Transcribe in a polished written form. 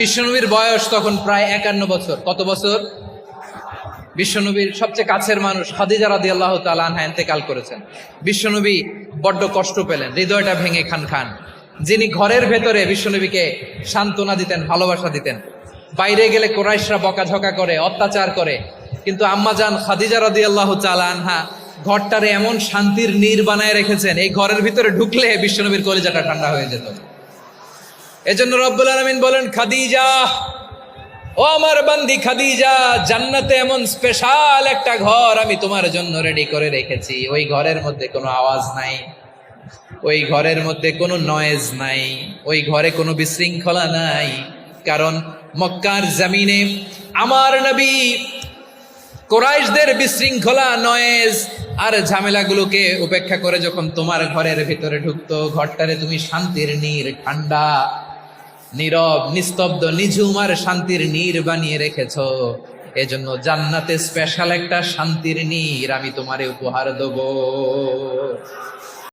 বিশ্বনবীর বয়স তখন প্রায় 51 বছর। কত বছর? বিশ্বনবীর সবচেয়ে কাছের মানুষ খাদিজা রাদিয়াল্লাহু তাআলা আনহা ইন্তেকাল করেছেন। বিশ্বনবী বড্ড কষ্ট পেলেন, হৃদয়টা ভেঙে খান খান। যিনি ঘরের ভেতরে বিশ্বনবীকে সান্ত্বনা দিতেন, ভালোবাসা দিতেন, বাইরে গেলে কুরাইশরা বকাঝকা করে, অত্যাচার করে, কিন্তু আম্মাজান খাদিজা রাদিয়াল্লাহু তাআলা আনহা ঘরটারে এমন শান্তির নীড় বানায় রেখেছেন, এই ঘরের ভিতরে ঢুকলে বিশ্বনবীর কলিজাটা ঠান্ডা হয়ে যেত। এজন্য রব্বুল আলামিন বলেন, খাদিজা, ও আমার বান্দি খাদিজা, জান্নাতে এমন স্পেশাল একটা ঘর আমি তোমার জন্য রেডি করে রেখেছি। ওই ঘরের মধ্যে কোনো আওয়াজ নাই, ওই ঘরের মধ্যে কোনো নয়েজ নাই, ওই ঘরে কোনো বিশৃঙ্খলা নাই। কারণ মক্কার জমিনে আমার নবী কুরাইশদের বিশৃঙ্খলা, নয়েজ আর ঝামেলাগুলোকে উপেক্ষা করে যখন তোমার ঘরের ভিতরে ঢুকতো, ঘরটারে তুমি শান্তির নীড়, ঠান্ডা, নীরব, নিস্তব্ধ, নিঝুম আর শান্তির নীড় বানিয়ে রেখেছো। এজন্য জান্নাতে স্পেশাল একটা শান্তির নীড় আমি তোমারে উপহার দেব।